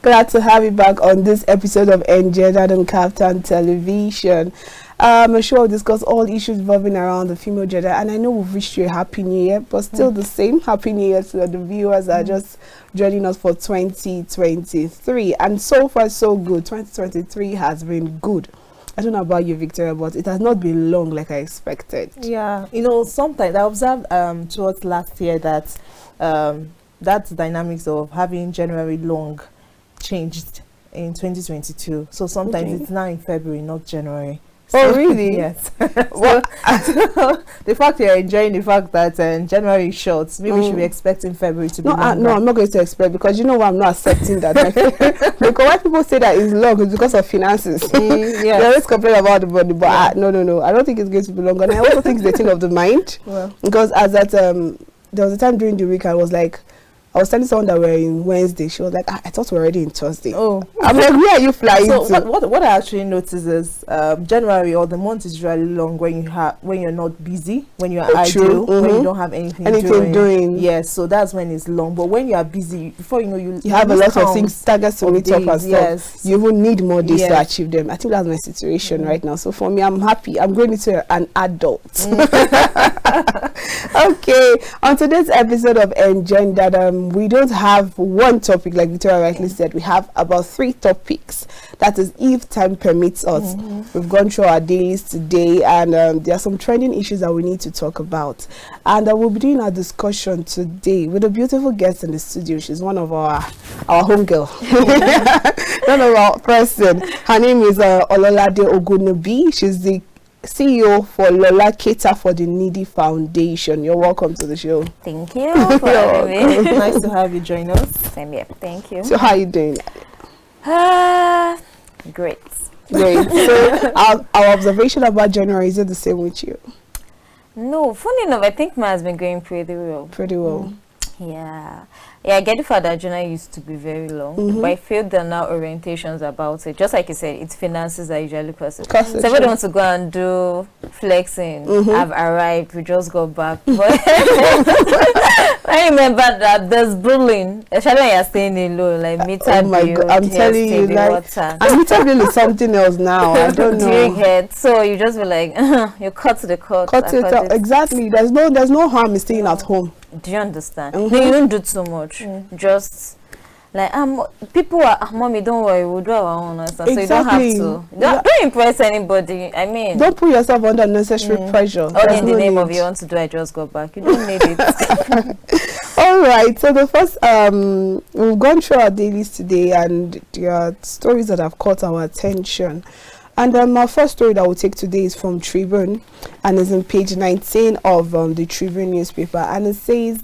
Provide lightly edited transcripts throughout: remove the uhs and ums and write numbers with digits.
Glad to have you back on this episode of Engendered on KAFTAN Television. I'm sure we'll discuss all issues revolving around the female gender, and I know we've wished you a happy new year, but still the same happy new year to the viewers that are just joining us for 2023. And so far so good. 2023 has been good. I don't know about you, Victoria, but it has not been long like I expected. Yeah, sometimes I observed towards last year that that dynamics of having January long changed in 2022. So sometimes it's now in February, not January. Oh, really? Yes. So the fact you're enjoying the fact that January is short, maybe we should be expecting February to be longer. No, I'm not going to expect, because you know why I'm not accepting that. Because why people say that it's long is because of finances. Yes. They always complain about the body, but no. I don't think it's going to be longer. And I also think it's a thing of the mind. Well, because as that there was a time during the week I was telling someone that we're in Wednesday. She was like, I thought we're already in Thursday. Oh. I'm like, where are you flying to? What I actually noticed is January, or the month, is really long when you're not busy, when you're idle, when you don't have anything doing. Yes, so that's when it's long. But when you are busy, before you know, you have a lot of things, targets to meet up and stuff. Yes. You will need more days to achieve them. I think that's my situation right now. So for me, I'm happy. I'm going into an adult. Okay, on today's episode of Engendered, we don't have one topic like Victoria rightly said. We have about 3 topics. That is, if time permits us. We've gone through our dailies today, and there are some trending issues that we need to talk about. And we'll be doing our discussion today with a beautiful guest in the studio. She's one of our homegirl, one of our person. Her name is Ololade Ogunnubi. She's the CEO for Lola Cater for the Needy Foundation. You're welcome to the show. Thank you for having me. Nice to have you join us. Same here. Thank you. So how are you doing? Great. So our observation about January, is it the same with you? No, funny enough, I think mine has been going pretty well. Pretty well. Yeah, I get the fact that January used to be very long, but I feel there are now orientations about it. Just like you said, it's finances that usually cause it. So everybody wants to go and do flexing. I've arrived, we just got back. But I remember that there's bullying, especially when you're staying alone, like meter bill. I'm telling you, and meter bill is something else now. I don't know. So you just be like, you cut the cord. Cut it out. Exactly. There's no harm in staying at home. Do you understand? No, you don't do too much. Just like people are, mommy, don't worry, we'll do our own. Exactly. So you don't have to. Don't impress anybody. I mean, don't put yourself under unnecessary pressure. All in the name of you want to do, I just go back. You don't need it. All right. So the first, we've gone through our dailies today, and there are stories that have caught our attention. And our first story that we'll take today is from Tribune, and is on page 19 of the Tribune newspaper. And it says,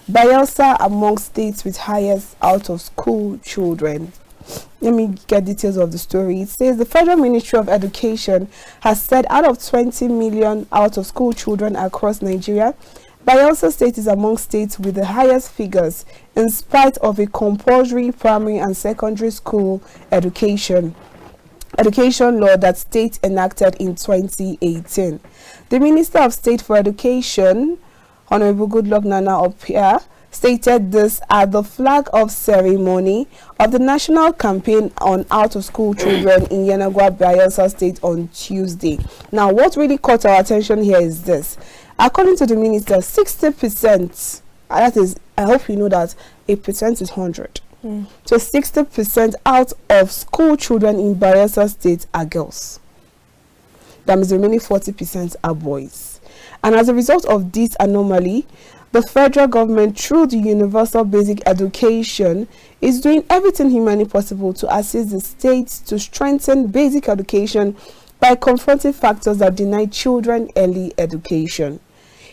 Bayelsa among states with highest out-of-school children. Let me get details of the story. It says the Federal Ministry of Education has said out of 20 million out-of-school children across Nigeria, Bayelsa State is among states with the highest figures, in spite of a compulsory primary and secondary school education law that state enacted in 2018. The Minister of State for Education, Honorable Goodluck Nana Opia, stated this at the flag-off ceremony of the national campaign on out-of-school children in Yenagoa, Bayelsa State on Tuesday. Now, what really caught our attention here is this. According to the minister, 60%, that is, I hope you know that a percent is 100. So 60% out of school children in Bayelsa State are girls. That means the remaining 40% are boys. And as a result of this anomaly, the federal government, through the Universal Basic Education, is doing everything humanly possible to assist the states to strengthen basic education by confronting factors that deny children early education.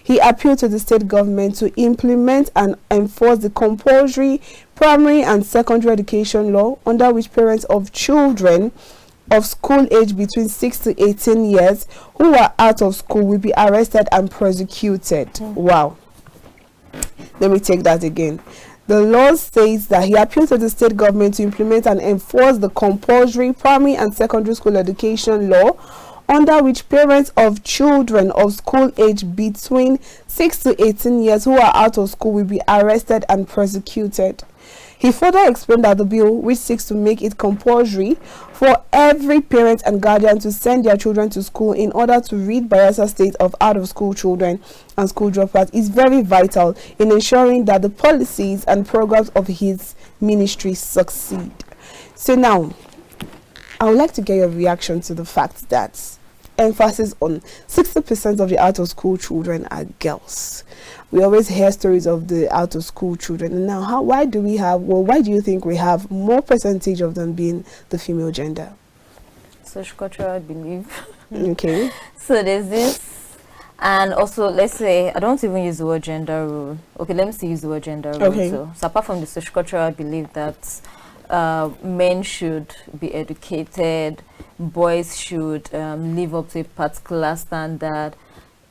He appealed to the state government to implement and enforce the compulsory primary and secondary education law, under which parents of children of school age between 6 to 18 years who are out of school will be arrested and prosecuted. Wow. Let me take that again. The law states that he appealed to the state government to implement and enforce the compulsory primary and secondary school education law, under which parents of children of school age between 6 to 18 years who are out of school will be arrested and prosecuted. He further explained that the bill, which seeks to make it compulsory for every parent and guardian to send their children to school in order to rid Bayelsa State of out-of-school children and school dropouts, is very vital in ensuring that the policies and programs of his ministry succeed. So now, I would like to get your reaction to the fact that emphasis on 60% of the out-of-school children are girls. We always hear stories of the out-of-school children. And now, why do you think we have more percentage of them being the female gender? Socio-cultural belief. Okay. So there's this, and also, let's say, I don't even use the word gender role. Okay, let me still use the word gender role. Okay. So apart from the socio-cultural belief that men should be educated, boys should live up to a particular standard.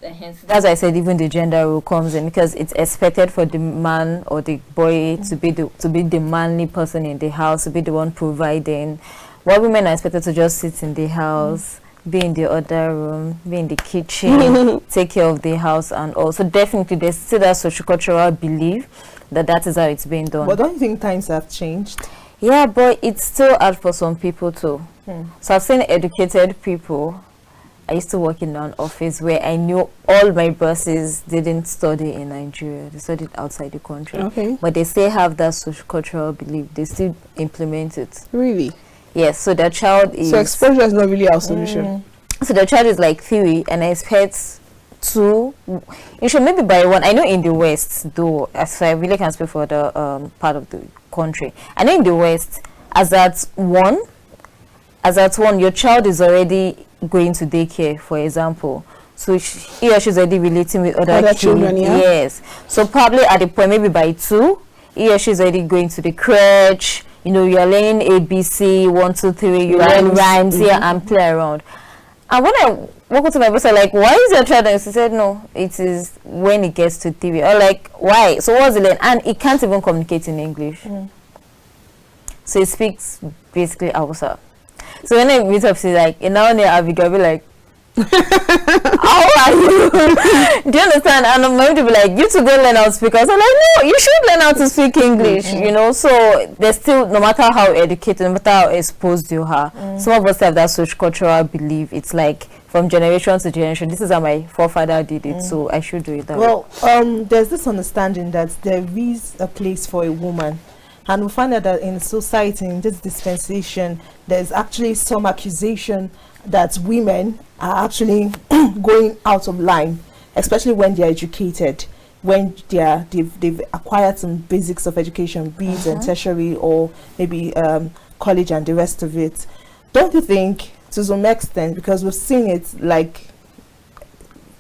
Hence, that's why I said even the gender role comes in, because it's expected for the man or the boy to be the manly person in the house, to be the one providing. While women are expected to just sit in the house, be in the other room, be in the kitchen, take care of the house, and also definitely there's still that sociocultural belief that is how it's being done. But don't you think times have changed? Yeah, but it's still hard for some people too. So I've seen educated people. I used to work in an office where I knew all my bosses didn't study in Nigeria. They studied outside the country. Okay. But they still have that sociocultural belief. They still implement it. Really? Yes, so their child is... So exposure is not really our solution. So their child is like 3, and I expect 2, you should maybe by 1. I know in the West, though, as I really can speak for the part of the country. I know in the West, as at 1, your child is already going to daycare, for example. So he or she's already relating with other children, yeah? Yes. So probably at the point, maybe by 2, he or she's already going to the crèche. You know, you're learning ABC, 1, 2, 3, you learn rhymes here and play around. And when I walk up to my boss, I'm like, why is your child? And she said, no, it is when it gets to 3. I'm like, why? So what's the learn? And it can't even communicate in English. So it speaks basically Hausa. So when I meet up, she's like, in now near Abuja, I'll be like, how are you? Do you understand? And I'm going to be like, you to go learn how to speak. I was like, no, you should learn how to speak English, you know. So there's still, no matter how educated, no matter how exposed you are, some of us have that social-cultural belief. It's like from generation to generation, this is how my forefather did it, so I should do it that way. Well, there's this understanding that there is a place for a woman. And we find out that in society, in this dispensation, there's actually some accusation that women are actually going out of line, especially when they're educated, when they've acquired some basics of education, be it in tertiary or maybe college and the rest of it. Don't you think, to some extent, because we've seen it like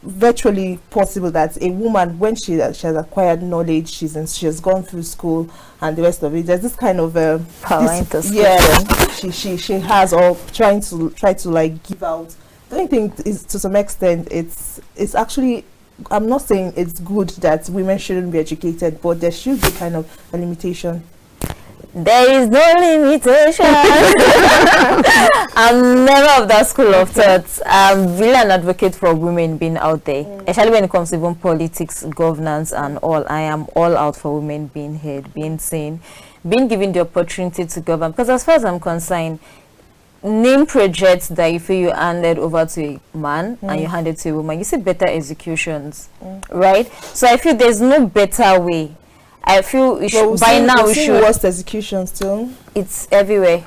virtually possible that a woman, when she has acquired knowledge, she has gone through school and the rest of it, there's this kind of she has, or try to like give out. Don't you think to some extent it's actually, I'm not saying it's good that women shouldn't be educated, but there should be kind of a limitation. There is no limitation. I'm never of that school of thought. I'm really an advocate for women being out there, especially when it comes to even politics, governance and all. I am all out for women being heard, being seen, being given the opportunity to govern. Because as far as I'm concerned, name projects that you feel you handed over to a man and you handed to a woman, you see better executions, right? So I feel there's no better way. I feel we should, by now we should. Worst executions too. It's everywhere,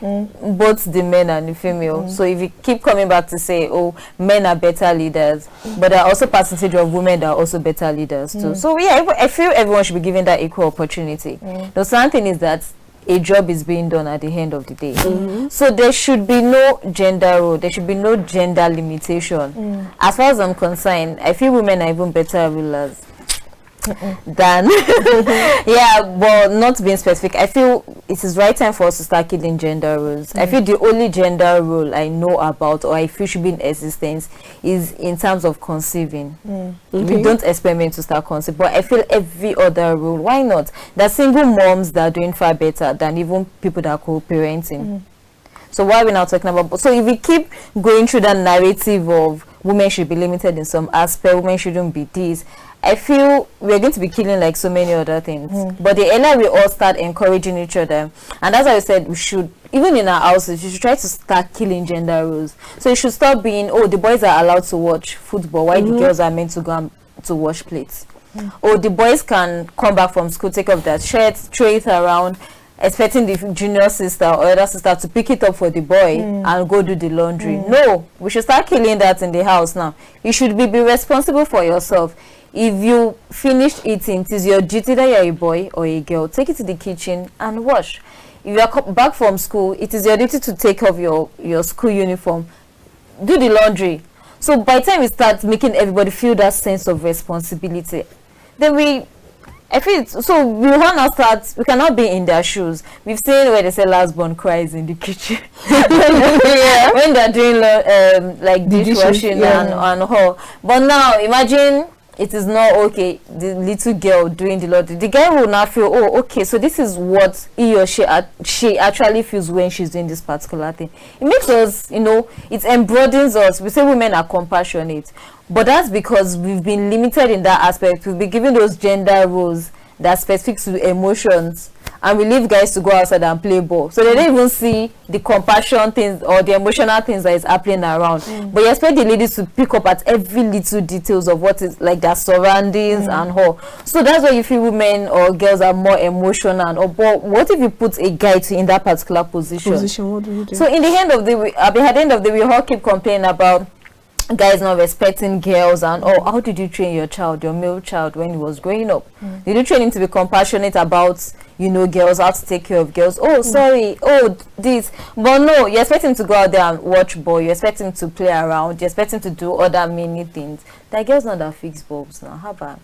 both the men and the female. So if you keep coming back to say, oh, men are better leaders, but there are also percentage of women that are also better leaders too. So yeah, I feel everyone should be given that equal opportunity. The second thing is that a job is being done at the end of the day. So there should be no gender role, there should be no gender limitation. As far as I'm concerned, I feel women are even better rulers than yeah, but not being specific, I feel it is right time for us to start killing gender roles. I feel the only gender role I know about, or I feel should be in existence, is in terms of conceiving. We don't experiment to start conceiving, but I feel every other role, why not? There's single moms that are doing far better than even people that are co-parenting. So why are we now talking about? So if we keep going through that narrative of women should be limited in some aspect, women shouldn't be this, I feel we're going to be killing like so many other things. But the earlier we all start encouraging each other, and that's why I said we should, even in our houses, you should try to start killing gender roles. So it should stop being, oh, the boys are allowed to watch football while the girls are meant to go and to wash plates. Or the boys can come back from school, take off their shirts, throw it around, expecting the junior sister or other sister to pick it up for the boy and go do the laundry. No, we should start killing that in the house now. You should be responsible for yourself. If you finished eating, it is your duty that you're a boy or a girl. Take it to the kitchen and wash. If you are back from school, it is your duty to take off your school uniform. Do the laundry. So by the time we start making everybody feel that sense of responsibility, then I feel so we want to start. We cannot be in their shoes. We've seen where they say last born cries in the kitchen when they're doing like dishwashing and all. But now imagine it is not okay. The little girl doing the laundry. The guy will not feel, oh, okay, so this is what he or she actually feels when she's doing this particular thing. It makes us, it embroadens us. We say women are compassionate, but that's because we've been limited in that aspect. We've been given those gender roles that are specific to emotions, and we leave guys to go outside and play ball. So they don't even see the compassion things or the emotional things that is happening around. But you expect the ladies to pick up at every little details of what is like their surroundings and all. So that's why you feel women or girls are more emotional. But what if you put a guy in that particular position? What do you do? So in the end of the day, at the end of the day, we all keep complaining about guys not respecting girls and how did you train your child, your male child, when he was growing up? Did you train him to be compassionate about girls, how to take care of girls? This, but no, you expect him to go out there and watch ball, you expect him to play around, you expect him to do other many things. That girl's not that fix bulbs now. How about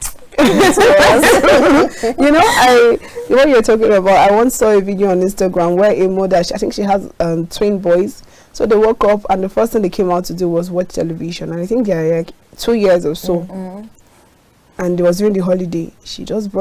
what you're talking about, I once saw a video on Instagram where a mother, I think she has twin boys. So they woke up and the first thing they came out to do was watch television. And I think they're like 2 years or so. And it was during the holiday. She just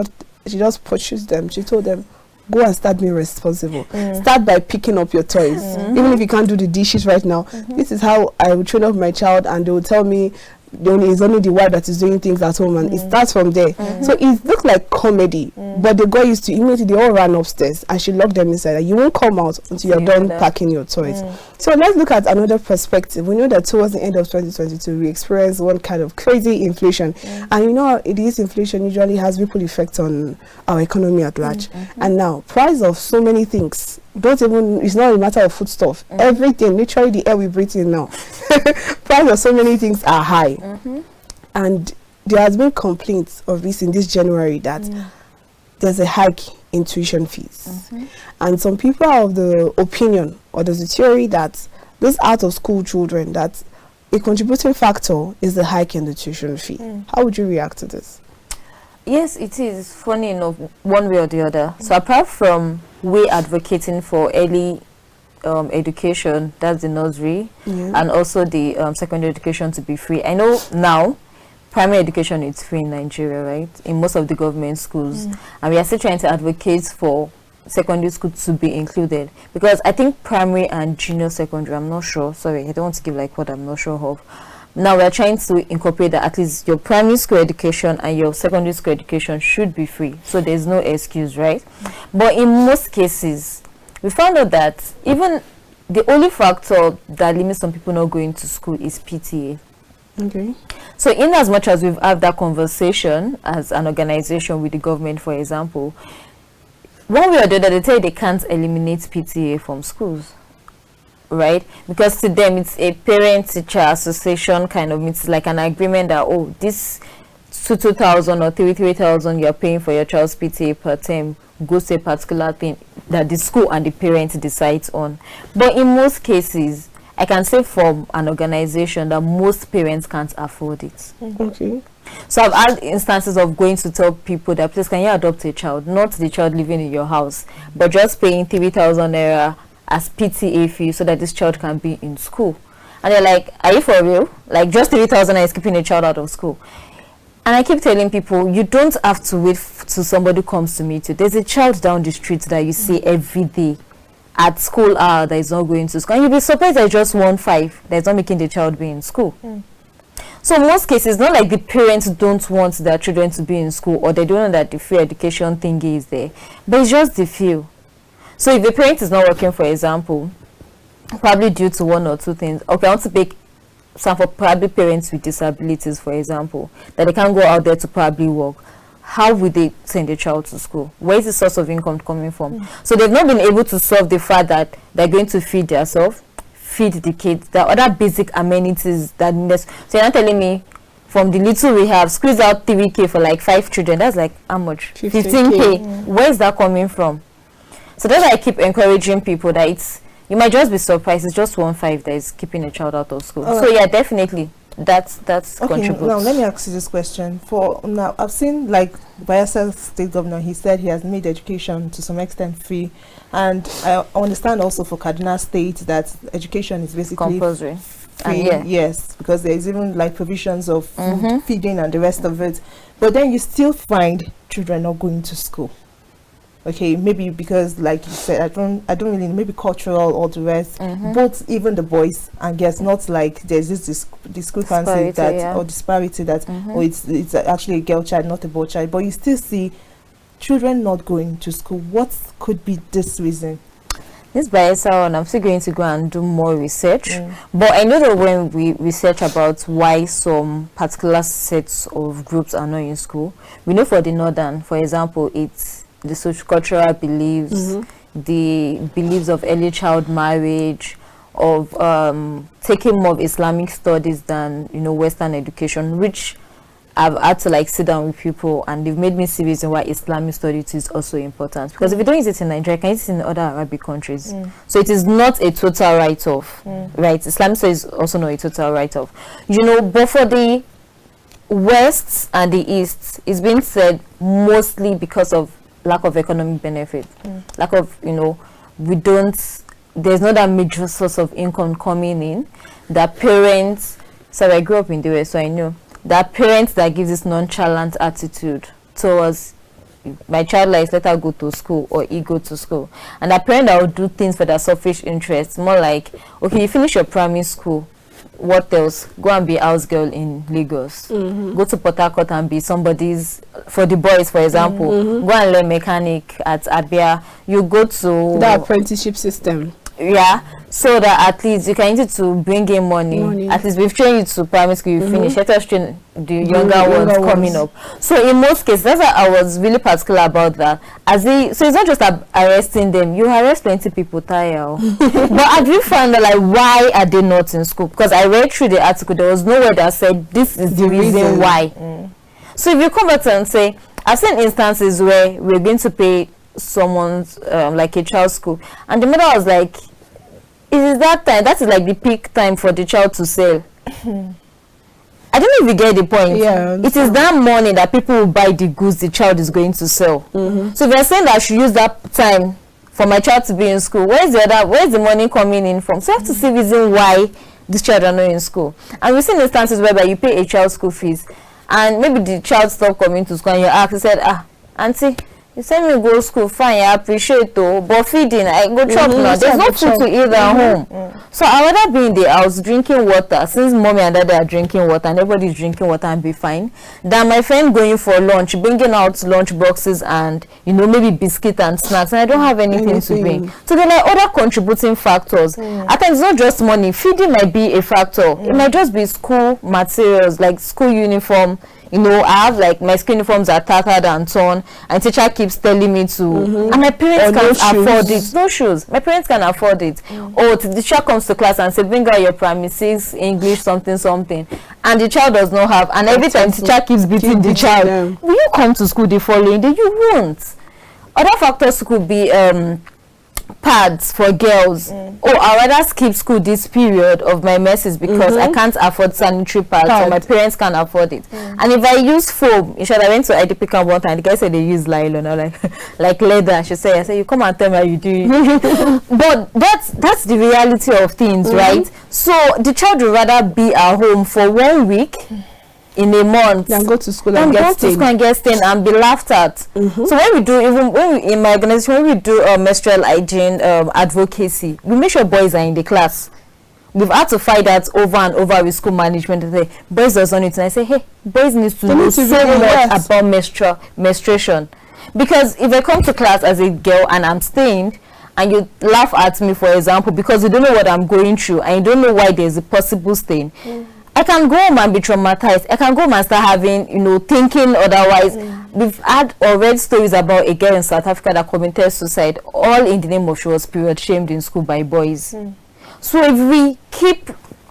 purchased them. She told them, go and start being responsible. Start by picking up your toys. Even if you can't do the dishes right now. This is how I will train up my child, and they will tell me it's only the wife that is doing things at home, and it starts from there. So it looked like comedy, but they got used to immediately. They all ran upstairs and she locked them inside. You won't come out until you're done packing your toys. So let's look at another perspective. We know that towards the end of 2022 we experienced one kind of crazy inflation, and this inflation usually has ripple effects on our economy at large. And now price of so many things, it's not a matter of foodstuff. Everything, literally the air we breathe in now, price of so many things are high. And there has been complaints of this in this January that there's a hike in tuition fees. And some people are of the opinion, or there's a theory that those out of school children, that a contributing factor is the hike in the tuition fee. How would you react to this? Yes, it is. Funny enough, one way or the other. So apart from we advocating for early education, that's the nursery, and also the secondary education to be free. I know now primary education is free in Nigeria, right? In most of the government schools. And we are still trying to advocate for secondary school to be included, because I think primary and junior secondary, I'm not sure. Sorry, I don't want to give like what I'm not sure of. Now we are trying to incorporate that at least your primary school education and your secondary school education should be free. So there's no excuse, right? But in most cases, we found out that even the only factor that limits some people not going to school is PTA. Okay. So in as much as we've had that conversation as an organization with the government, for example, one way or the other, they tell you they can't eliminate PTA from schools, right? Because to them, it's a parent-teacher association kind of, it's like an agreement that, this 2,000 or 3,000 you're paying for your child's PTA per term goes to a particular thing that the school and the parent decides on. But in most cases, I can say from an organization that most parents can't afford it. Okay. So I've had instances of going to tell people that, please, can you adopt a child? Not the child living in your house, but just paying 3,000 naira as PTA fee so that this child can be in school. And they're like, are you for real? Like, just 3,000 is keeping a child out of school. And I keep telling people, you don't have to wait till somebody comes to meet you. There's a child down the street that you see every day at school that is not going to school. And you'll be surprised that just 1.5 that is not making the child be in school. So most cases, not like the parents don't want their children to be in school, or they don't know that the free education thingy is there, but it's just the few. So if the parent is not working, for example, probably due to one or two things, okay, I want to pick some for probably parents with disabilities, for example, that they can't go out there to probably work. How would they send a child to school? Where is the source of income coming from? So they've not been able to solve the fact that they're going to feed themselves, feed the kids. There are other basic amenities that need. So you're not telling me from the little we have, squeeze out 3K for like 5 children. That's like how much? 15K. Where is that coming from? So that's why I keep encouraging people that it's, you might just be surprised, it's just 1.5 that is keeping a child out of school. So yeah, definitely. That's okay, contributes. Now let me ask you this question. For now, I've seen like Bayelsa State Governor, he said he has made education to some extent free, and I understand also for Kaduna State that education is basically compulsory. Free, yes, because there is even like provisions of food, feeding and the rest of it. But then you still find children not going to school. Okay, maybe because like you said, I don't really know, maybe cultural or the rest. Both, even the boys and girls, not like there's this discrepancy or disparity that oh, it's actually a girl child, not a boy child. But you still see children not going to school. What could be this reason? This Bayelsa one, I'm still going to go and do more research. But I know that when we research about why some particular sets of groups are not in school, we know for the northern, for example, it's the socio-cultural beliefs, the beliefs of early child marriage, of taking more of Islamic studies than, you know, Western education, which I've had to like sit down with people and they've made me see reason why Islamic studies is also important. Because if you don't use it in Nigeria, you can use it in other Arabic countries. So it is not a total write-off, right? Islamic studies is also not a total write-off. You know, but for the West and the East, it's been said mostly because of lack of economic benefit, lack of, you know, there's not a major source of income coming in. That parents, so I grew up in the West, so I know that parents that give this nonchalant attitude towards my child, like let her go to school or he go to school, and that parent that will do things for their selfish interests, more like, okay, you finish your primary school, what else? Go and be a house girl in Lagos. Go to Port Harcourt and be somebody's, for the boys, for example. Go and learn mechanic at Agbi. You go to the apprenticeship system. Yeah, so that at least you can use it to bring in money. At least we've trained you to primary school, you finish. Let us train the younger ones coming up. So in most cases, that's why I was really particular about that. So it's not just arresting them. You arrest plenty people, tire. But have you found that, like, why are they not in school? Because I read through the article, there was nowhere that said this is the reason why. So if you come back and say, I've seen instances where we're going to pay someone's like a child's school, and the mother was like, it is that time, that is like the peak time for the child to sell. I don't know if you get the point. It is that money that people will buy the goods the child is going to sell. So if you're saying that I should use that time for my child to be in school, where's the money coming in from? So you have to see reason why this child are not in school. And we've seen instances whereby you pay a child school fees and maybe the child stopped coming to school and you ask, you said, auntie, you send me to go to school, fine, I appreciate though, but feeding, I go chop now. There's no food to eat at home. So I rather be in the house drinking water, since mommy and daddy are drinking water and everybody's drinking water and be fine, than my friend going for lunch, bringing out lunch boxes and, you know, maybe biscuit and snacks, and I don't have anything to bring. So there are other contributing factors. I think it's not just money. Feeding might be a factor. It might just be school materials, like school uniform. You know, I have like my school uniforms are tattered and torn, and teacher keeps telling me to, and my parents can't afford it. No shoes. My parents can afford it. Or the teacher comes to class and says, bring out your primary 6 English something, and the child does not have. And every time teacher keeps beating the child, will you come to school the following day? You won't. Other factors could be pads for girls. I rather skip school this period of my messes because I can't afford sanitary pads, or my parents can't afford it. And if I use foam, I went to IDP camp one time, the guy said they use nylon or like leather. I said, you come and tell me how you do it. But that's the reality of things, right? So the child would rather be at home for 1 week in a month and go to school and get stained and be laughed at. So when we do, in my organization, when we do menstrual hygiene advocacy, we make sure boys are in the class. we've had to fight that over and over with school management. They say, boys does not need to. And I say, hey, boys need to know so much about menstruation. Because if I come to class as a girl and I'm stained, and you laugh at me, for example, because you don't know what I'm going through and you don't know why there's a possible stain, I can go home and be traumatized. I can go home and start having, thinking otherwise. We've had or read stories about a girl in South Africa that committed suicide, all in the name of she was period shamed in school by boys. So if we keep,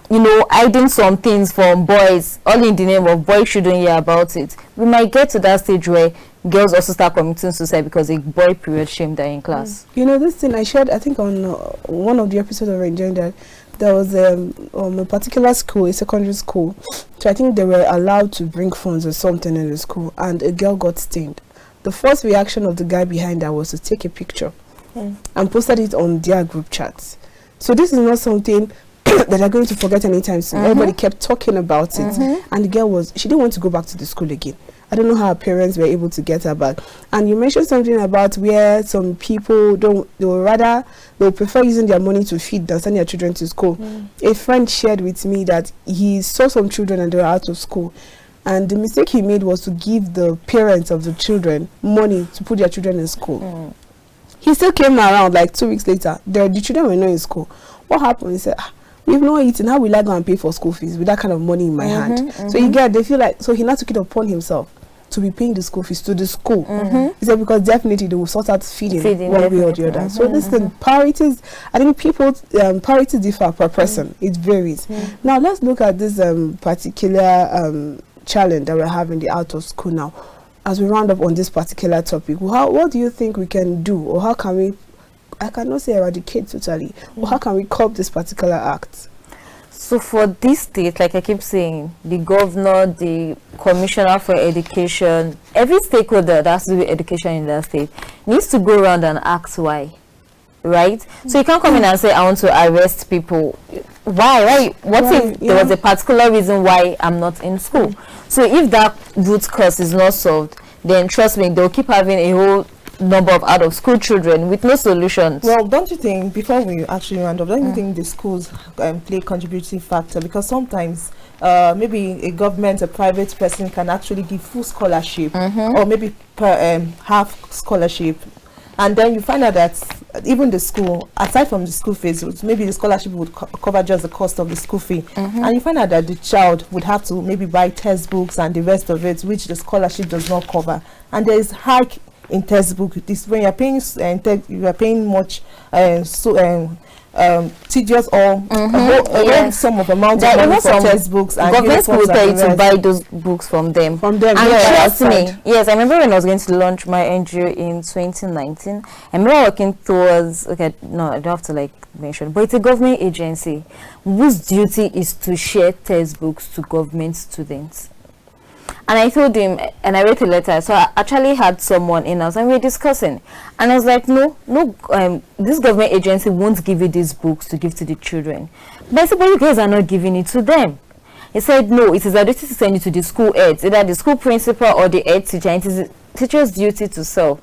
hiding some things from boys, all in the name of boys shouldn't hear about it, we might get to that stage where girls also start committing suicide because a boy period shamed her in class. This thing I shared, I think on one of the episodes of Engendered, there was a particular school, a secondary school, so I think they were allowed to bring phones or something in the school, and a girl got stained. The first reaction of the guy behind her was to take a picture and posted it on their group chats. So this is not something that they're going to forget anytime soon. Everybody kept talking about it, and the girl she didn't want to go back to the school again. I don't know how her parents were able to get her back. And you mentioned something about where some people they'll prefer using their money to feed than send their children to school. A friend shared with me that he saw some children and they were out of school, and the mistake he made was to give the parents of the children money to put their children in school. He still came around like 2 weeks later. The children were not in school. What happened? He said, we've not eaten. How will I go and pay for school fees with that kind of money in my hand? So they feel like, so he now took it upon himself to be paying the school fees to the school. He said because definitely they will sort out feeding one way or the other. So this thing, priorities, I think people, priorities differ per person. It varies. Now let's look at this particular challenge that we're having, the out of school now. As we round up on this particular topic, what do you think we can do, or how can we, I cannot say eradicate totally, but how can we curb this particular act? So for this state, like I keep saying, the governor, the commissioner for education, every stakeholder that has to do with education in that state needs to go around and ask why, right? So you can't come in and say, I want to arrest people. Why? What if there was a particular reason why I'm not in school? So if that root cause is not solved, then trust me, they'll keep having a whole number of out of school children with no solutions. Well, don't you think, before we actually round up, don't you think the schools play a contributing factor? Because sometimes maybe a government, a private person can actually give full scholarship or maybe half scholarship, and then you find out that even the school, aside from the school fees, maybe the scholarship would cover just the cost of the school fee, and you find out that the child would have to maybe buy textbooks and the rest of it, which the scholarship does not cover. And there is hike in textbook. This when you're paying you are paying much tedious or a sum of amount of money for textbooks, and government will tell you to buy those books from them. And trust me, yes, I remember when I was going to launch my NGO in 2019, I remember working towards, okay, no, I don't have to mention, but it's a government agency whose duty is to share textbooks to government students. And I told him, and I wrote a letter, so I actually had someone in us and we were discussing, and I was like, no, this government agency won't give you these books to give to the children. But I said, but you guys are not giving it to them. He said, no, it is our duty to send it to the school heads, either the school principal or the head teacher. It is the teacher's duty to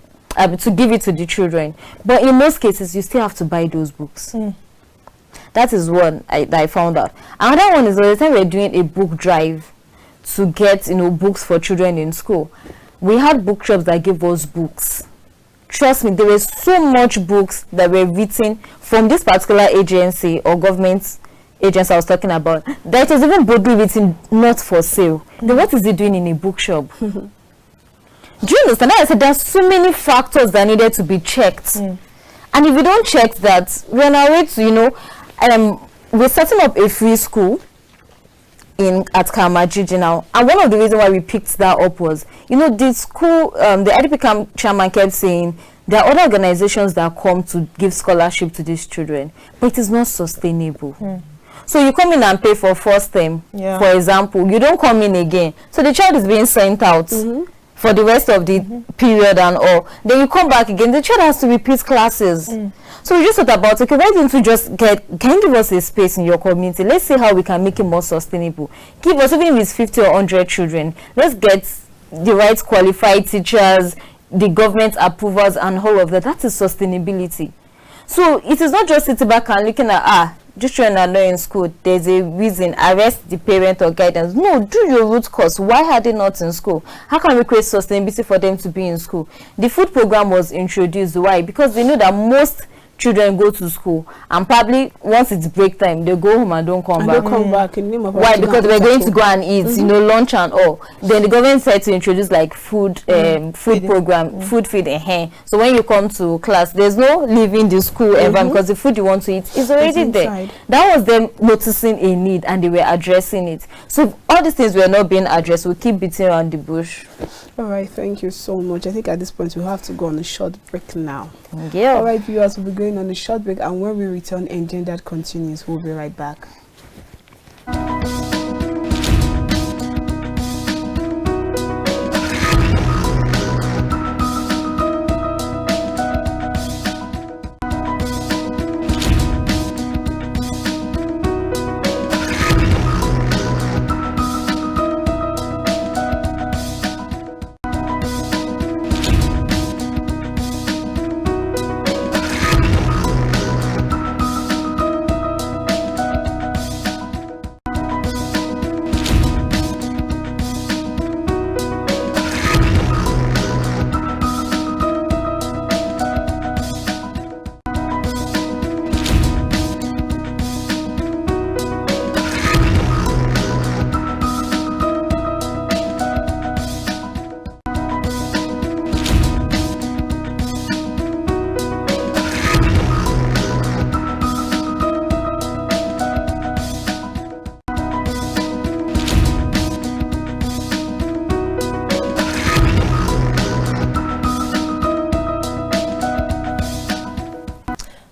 give it to the children. But in most cases, you still have to buy those books. That is one that I found out. Another one is the time we're doing a book drive to get books for children in school. We had bookshops that gave us books. Trust me, there were so much books that were written from this particular agency or government agency I was talking about, that it was even boldly written not for sale. Then what is it doing in a bookshop? Do you understand? I said there's so many factors that needed to be checked, and if you don't check that, we're on our way to we're setting up a free school at Kamajiji now, and one of the reasons why we picked that up was, the school, the IDP chairman kept saying there are other organizations that come to give scholarship to these children, but it is not sustainable. So you come in and pay for first term, for example, you don't come in again, so the child is being sent out for the rest of the period and all. Then you come back again, the child has to repeat classes. So we just thought about, okay, why didn't we just can you give us a space in your community? Let's see how we can make it more sustainable. Give us, even with 50 or 100 children, let's get the right qualified teachers, the government approvals and all of that. That is sustainability. So it is not just sitting back and looking at, just children are not in school, there's a reason, arrest the parent or guidance. No, do your root cause. Why are they not in school? How can we create sustainability for them to be in school? The food program was introduced. Why? Because they know that most children go to school, and probably once it's break time, they go home and don't come back. In the name of why? Because we're going to go and eat, you know, lunch and all. Then the government said to introduce like food program, food feeding. So when you come to class, there's no leaving the school ever, because the food you want to eat is already there. That was them noticing a need, and they were addressing it. So all these things were not being addressed. We keep beating around the bush. All right, thank you so much. I think at this point we have to go on a short break now. Yeah. All right, viewers, we'll be going on a short break, and when we return, Engendered continues. We'll be right back.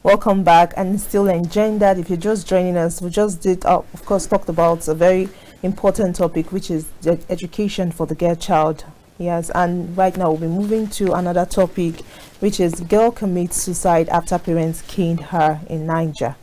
Welcome back, and still Engendered. If you're just joining us, we just did of course talked about a very important topic, which is the education for the girl child. Yes, and right now we'll be moving to another topic, which is girl commits suicide after parents caned her in Niger.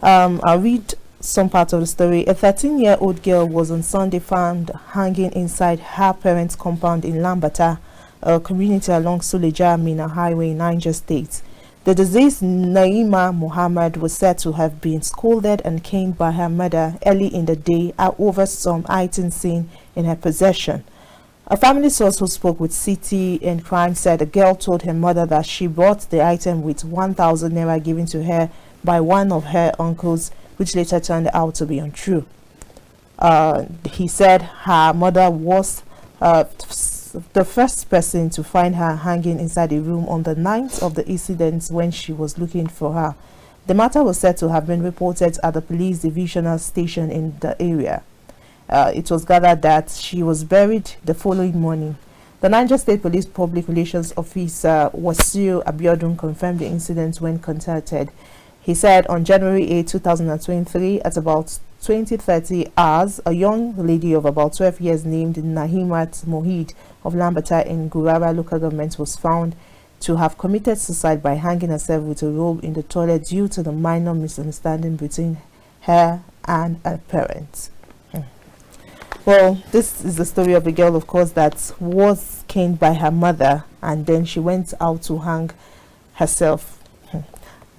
I'll read some part of the story. A 13-year-old girl was on Sunday found hanging inside her parents' compound in Lambata, a community along Suleja Mina Highway in Niger State. The deceased Naima Muhammad was said to have been scolded and caned by her mother early in the day over some items seen in her possession. A family source who spoke with City and Crime said the girl told her mother that she bought the item with 1,000 naira given to her by one of her uncles, which later turned out to be untrue. He said her mother was the first person to find her hanging inside a room on the night of the incident when she was looking for her. The matter was said to have been reported at the police divisional station in the area. It was gathered that she was buried the following morning. The Niger State Police Public Relations Officer Wasiu Abiodun confirmed the incident when contacted. He said on January 8, 2023, at about 20:30 hours, a young lady of about 12 years named Nahimat Mohid of Lambata in Gurara local government was found to have committed suicide by hanging herself with a rope in the toilet due to the minor misunderstanding between her and her parents. Well, this is the story of a girl, of course, that was caned by her mother, and then she went out to hang herself.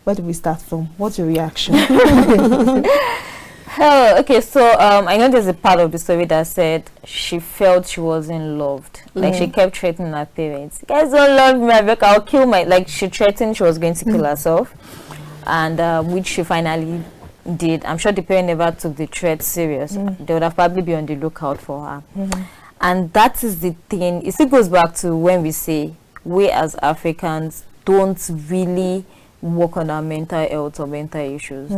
Where do we start from? What's your reaction? Okay, so I know there's a part of the story that said she felt she wasn't loved. Like she kept threatening her parents. You guys don't love me, I'll kill my... Like she threatened she was going to kill herself, and which she finally did. I'm sure the parent never took the threat serious. They would have probably been on the lookout for her. And that is the thing. It still goes back to when we say we as Africans don't really work on our mental health or mental issues.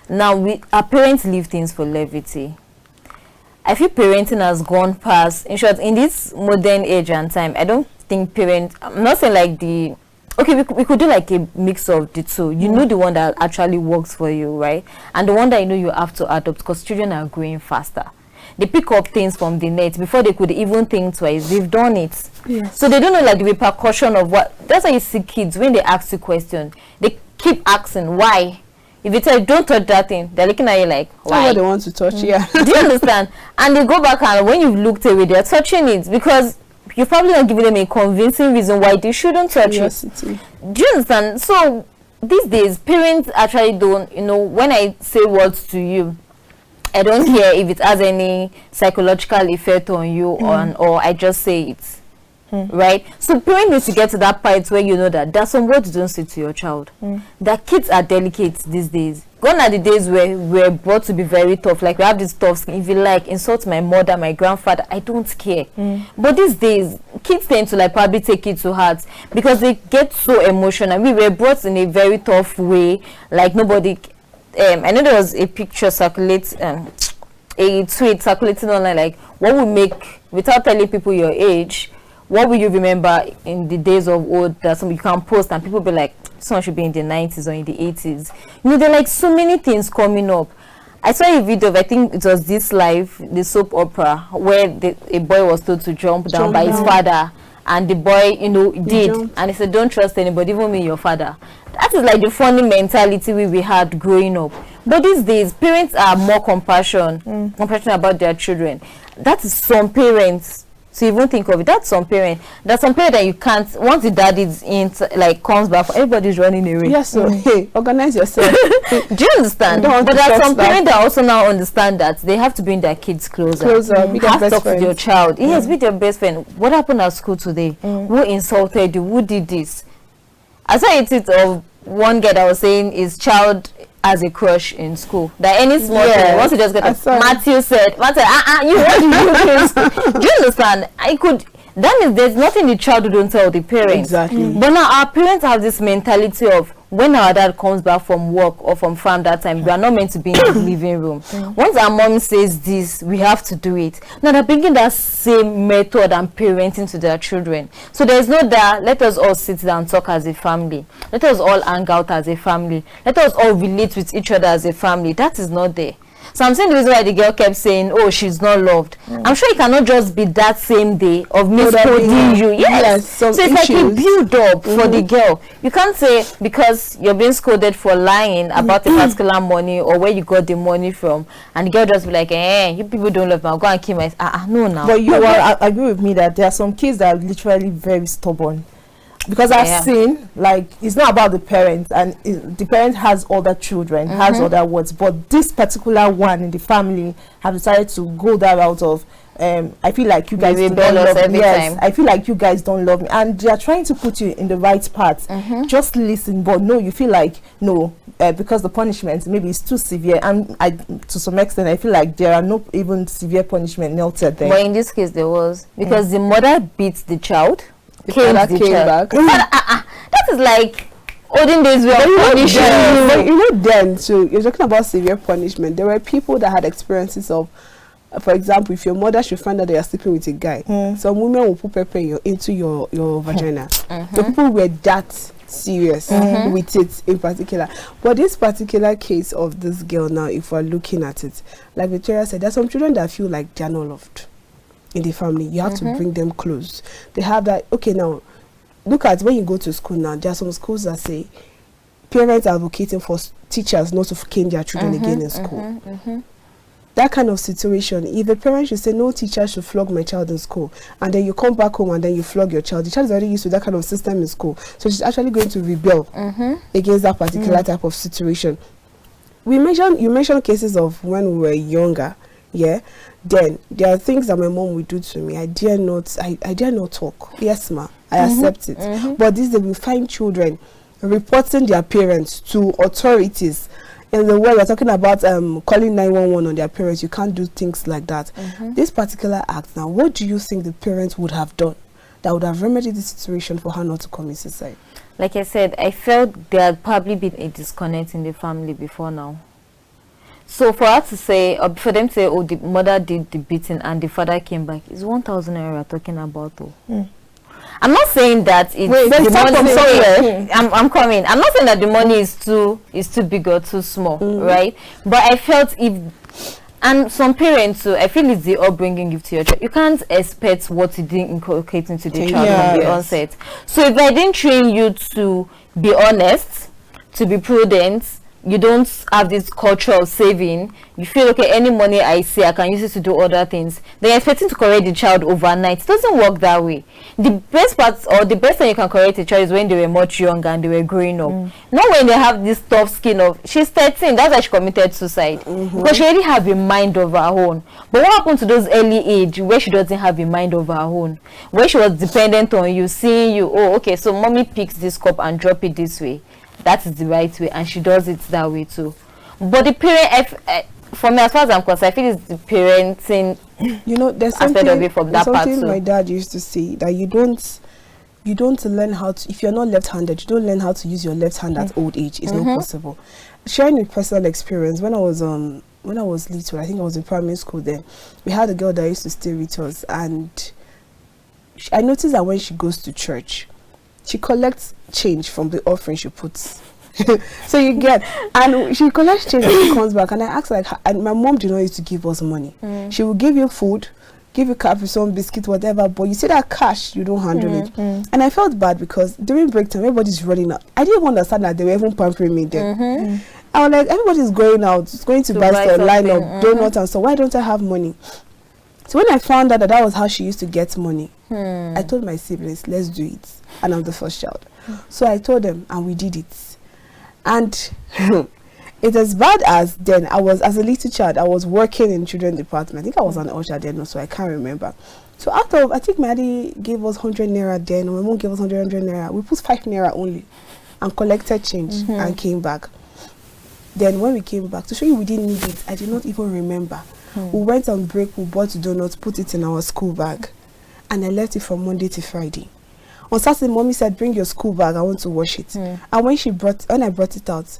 Now, our parents leave things for levity. I feel parenting has gone past. In short, in this modern age and time, I don't think parents... I'm not saying like the... Okay, we could do like a mix of the two. You know the one that actually works for you, right? And the one that you know you have to adopt, because children are growing faster. They pick up things from the net before they could even think twice. They've done it. Yes. So they don't know like the repercussion of what... That's why you see kids, when they ask you questions, they keep asking, why? If you tell you, don't touch that thing, they're looking at you like, why? What they want to touch, yeah. Do you understand? And they go back, and when you've looked away, they're touching it because you've probably not given them a convincing reason why they shouldn't touch it. Do you understand? So these days parents actually don't, when I say words to you, I don't care if it has any psychological effect on you or I just say it. Right? So parents need to get to that point where you know that there's some words you don't say to your child. That kids are delicate these days. Gone are the days where we're brought to be very tough. Like we have this tough skin. If you like, insult my mother, my grandfather, I don't care. But these days, kids tend to like probably take it to heart because they get so emotional. We were brought in a very tough way. Like nobody. I know there was a picture circulating, a tweet circulating online. Like what would make, without telling people your age, what will you remember in the days of old that some you can post and people be like, someone should be in the 90s or in the 80s. There are like so many things coming up. I saw a video of, I think it was This Life, the soap opera, where a boy was told to jump down by his father, and the boy, did, and he said, don't trust anybody, even me, your father. That is like the funny mentality we had growing up. But these days, parents are more compassionate about their children. That is some parents. So even think of it, that's some parent. There's some parent that you can't, once the dad is in, like comes back, everybody's running away. Yes, so hey, organize yourself. Do you understand? But there's some parents that also now understand that they have to bring their kids closer. Be their have to best talk friends. to your child. Yes, be their best friend. What happened at school today? Who insulted you? Who did this? I saw a tweet of one guy that was saying his child has a crush in school. That any small thing, once you just get Matthew said, you what do you do you understand? That means there's nothing the child don't tell the parents. Exactly. But now our parents have this mentality of when our dad comes back from work or from farm that time, we are not meant to be in the living room. Once our mom says this, we have to do it. Now they're bringing that same method and parenting to their children. So there's no that let us all sit down and talk as a family. Let us all hang out as a family. Let us all relate with each other as a family. That is not there. So I'm saying the reason why the girl kept saying, oh, she's not loved. I'm sure it cannot just be that same day of misquoting you. Yes. So it's like a build up for the girl. You can't say because you're being scolded for lying about a particular money or where you got the money from, and the girl just be like, you people don't love me, I'll go and kill myself. No, now. But you agree with me that there are some kids that are literally very stubborn. Because I've seen, like, it's not about the parents, and the parent has other children, has other words, but this particular one in the family have decided to go that route of, I feel like you guys don't love me. Yes, I feel like you guys don't love me, and they are trying to put you in the right path. Just listen, but no, you feel like no, because the punishment maybe is too severe, and to some extent I feel like there are no even severe punishment noted there. But in this case there was, because the mother beats the child. Came back. That is like olden days we are punishing. Then, so you're talking about severe punishment. There were people that had experiences of, for example, if your mother should find out that you're sleeping with a guy, some women will put pepper into your vagina. So people were that serious with it in particular. But this particular case of this girl now, if we're looking at it, like Victoria said, there's some children that feel like they're not loved in the family. You have to bring them close. They have that. Okay, now look at when you go to school now, there are some schools that say parents are advocating for teachers not to cane their children again in school. That kind of situation, if the parent should say no teacher should flog my child in school, and then you come back home and then you flog your child, the child is already used to that kind of system in school, so she's actually going to rebel against that particular type of situation. You mentioned cases of when we were younger. Then there are things that my mom would do to me. I dare not talk. Yes, ma, I accept it. But these days we find children reporting their parents to authorities. In the way we're talking about calling 911 on their parents, you can't do things like that. This particular act now, what do you think the parents would have done that would have remedied the situation for her not to commit suicide? Like I said, I felt there had probably been a disconnect in the family before now. So for her to say, or for them to say, oh, the mother did the beating and the father came back, it's 1,000 naira we're talking about, though. I'm not saying that it's the money. I'm coming. I'm not saying that the money is too big or too small, right? But I felt and some parents too, I feel it's the upbringing you give to your child. You can't expect what you didn't inculcate into the child from the onset. So if I didn't train you to be honest, to be prudent, you don't have this culture of saving, you feel, okay, any money I see, I can use it to do other things, then you're expecting to correct the child overnight. It doesn't work that way. The best part, or the best time you can correct a child, is when they were much younger and they were growing up. Not when they have this tough skin of, she's 13, that's why she committed suicide. Because she already have a mind of her own. But what happened to those early age where she doesn't have a mind of her own? Where she was dependent on you, seeing you, oh, okay, so mommy picks this cup and drop it this way. That is the right way, and she does it that way too. But the parent, for me, as far as I'm concerned, I feel it's the parenting. You know, there's something my dad used to say, that you don't learn how to, if you're not left-handed, you don't learn how to use your left hand at old age. It's not possible. Sharing a personal experience, when I was little, I think I was in primary school then, we had a girl that used to stay with us, and I noticed that when she goes to church, she collects change from the offering she puts. So you get, and she collects change and she comes back, and I asked, like, and my mom did not used to give us money. She will give you food, give you capsule, biscuit, whatever, but you see that cash, you don't handle it. And I felt bad because during break time, everybody's running out. I didn't understand that they were even pampering me then. I was like, everybody's going out, it's going to buy stuff, line up, donuts, and so why don't I have money? So when I found out that that was how she used to get money, I told my siblings, let's do it. And I'm the first child. So I told them, and we did it. And it's as bad as then. I was, as a little child, I was working in children's department. I think I was an usher then, so I can't remember. So out of, I think my daddy gave us 100 naira then, or my mom gave us 100 naira. We put 5 naira only and collected change and came back. Then when we came back, to show you we didn't need it, I did not even remember. We went on break, we bought donuts, put it in our school bag, and I left it from Monday to Friday. On Saturday, mommy said, bring your school bag, I want to wash it. And when I brought it out,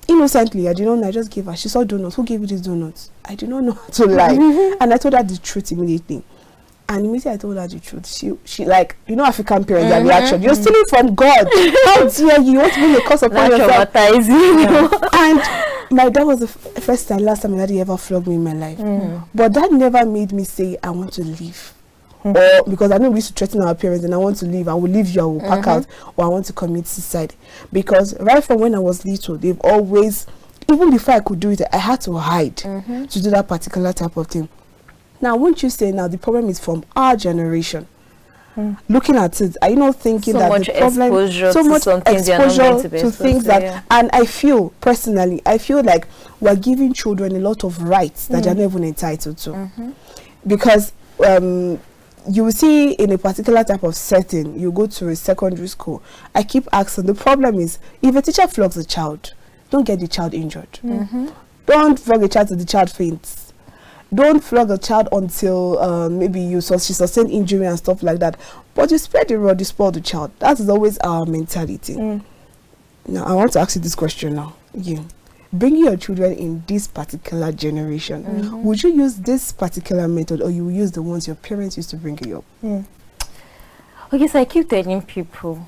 innocently, I did not know, I just gave her. She saw donuts. Who gave you these donuts? I did not know how to lie. And I told her the truth immediately. And immediately I told her the truth. She like, you know, African parents, their reaction, you're stealing from God. How dare you? You want to bring a curse upon yourself? And my dad was the first and last time my daddy ever flogged me in my life. But that never made me say, I want to leave. Or because I know we used to threaten our parents, and I want to leave, I will leave you, I will pack out, or I want to commit suicide. Because right from when I was little, they've always, even before I could do it, I had to hide to do that particular type of thing. Now, won't you say now the problem is from our generation? Looking at it, are you not thinking so that much the problem, so much exposure to things that, and I feel personally, I feel like we're giving children a lot of rights that they're not even entitled to. Because you will see in a particular type of setting, you go to a secondary school, I keep asking, the problem is, if a teacher flogs a child, don't get the child injured. Don't flog a child till the child faints. Don't flog a child until maybe she sustained injury and stuff like that. But you spread the rod, you spoil the child. That is always our mentality. Now, I want to ask you this question now. You, bringing your children in this particular generation, would you use this particular method, or you will use the ones your parents used to bring you up? Okay, so I keep telling people,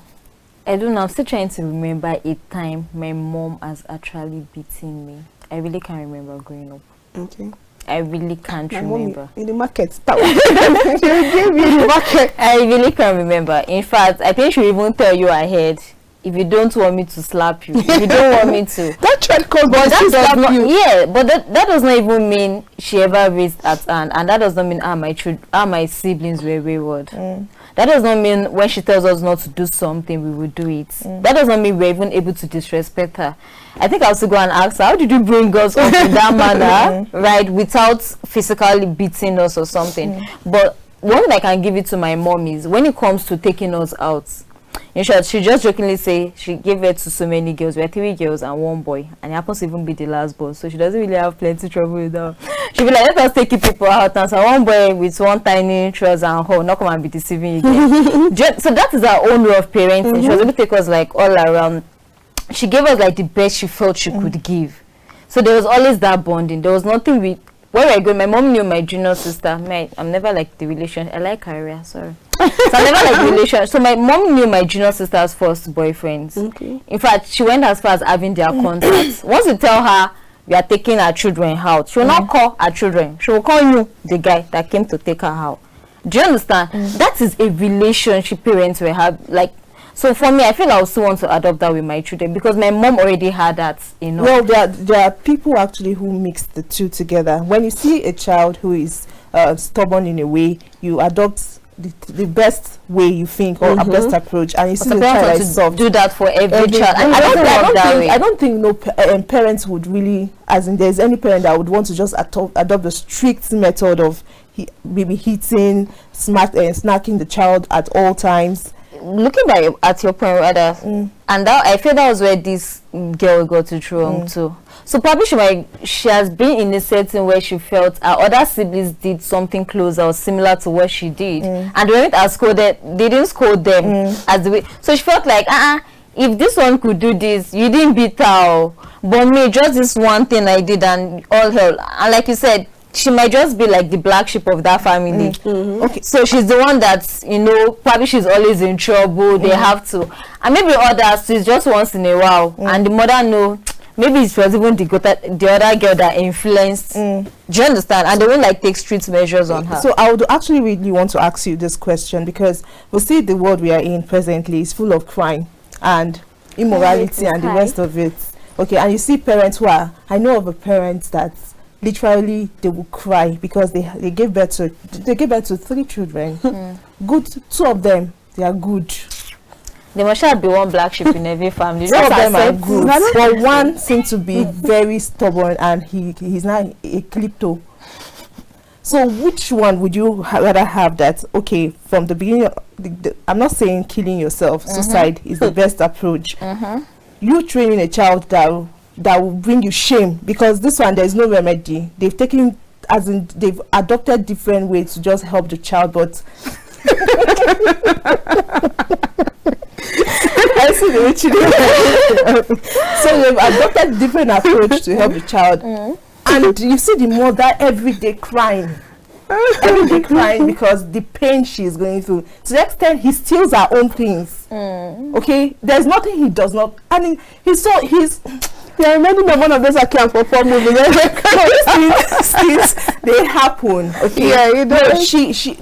I don't know, I'm still trying to remember a time my mom has actually beaten me. I really can't remember growing up. Okay. I really can't remember. In the market. She gave me in the market. I really can't remember. In fact, I think she will even tell you ahead, if you don't want me to slap you, if you don't want me to. That trend called, but that does not, yeah, but that does not even mean she ever raised at hand, and that does not mean my siblings were wayward. That does not mean when she tells us not to do something, we will do it. That does not mean we're even able to disrespect her. I think I also go and ask her, how did you bring us up in that manner, right, without physically beating us or something? But one thing I can give it to my mom is, when it comes to taking us out, in short, she just jokingly say she gave it to so many girls. We are 3 girls and 1 boy, and it happens to even be the last boy, so she doesn't really have plenty trouble with that. She'll be like, let us take people out, and so 1 boy with 1 tiny trouser and hole, not come and be deceiving again. So that is our own way of parenting. She was able to take us like all around. She gave us like the best she felt she could give. So there was always that bonding. There was nothing we, where I go, my mom knew my junior sister. I'm never like the relation. I like career, sorry. So I never like the relation. So my mom knew my junior sister's first boyfriends. Okay. In fact, she went as far as having their contacts. Once you tell her we are taking our children out, she will not call our children. She will call you, the guy that came to take her out. Do you understand? That is a relationship parents will have. Like, So for me, I feel I would still want to adopt that with my children because my mom already had that, you know. Well, there are people actually who mix the two together. When you see a child who is stubborn in a way, you adopt the best way you think, or a best approach, and you see the child that is soft. Do that for every child. And I don't think parents would really, as in there's any parent that would want to just adopt the strict method of maybe hitting, snacking the child at all times. Looking at your point rather, and that, I feel that was where this girl got it wrong too. So probably she has been in a setting where she felt her other siblings did something closer or similar to what she did, and when it has scolded, they didn't scold them as the way. So she felt like, if this one could do this, you didn't beat her, but me, just this one thing I did, and all hell. And like you said, she might just be like the black sheep of that family. Okay, so she's the one that's, you know, probably she's always in trouble. They have to, and maybe others it's just once in a while, and the mother know. Maybe it was even the other girl that influenced. Do you understand? And they won't like take strict measures on her. So I would actually really want to ask you this question, because we see the world we are in presently is full of crime and immorality and the rest of it. Okay, and you see parents who are, I know of a parent that literally they will cry because they gave birth to 3 children. Good, 2 of them they are good. There must be one black sheep in every family. 2 of them are good, but one seems to be very stubborn, and he's not a klepto. So which one would you rather have? That okay, from the beginning, I'm not saying killing yourself, suicide is the best approach. You training a child that will bring you shame, because this one there's no remedy. They've taken, as in they've adopted different ways to just help the child, but I see the so they've adopted different approach to help the child, and you see the mother every day crying. Because the pain she's going through, to the extent he steals her own things. Okay, there's nothing he does not. I mean, he's you're reminding me of one of those account for movies. They happen. Okay, yeah, you know.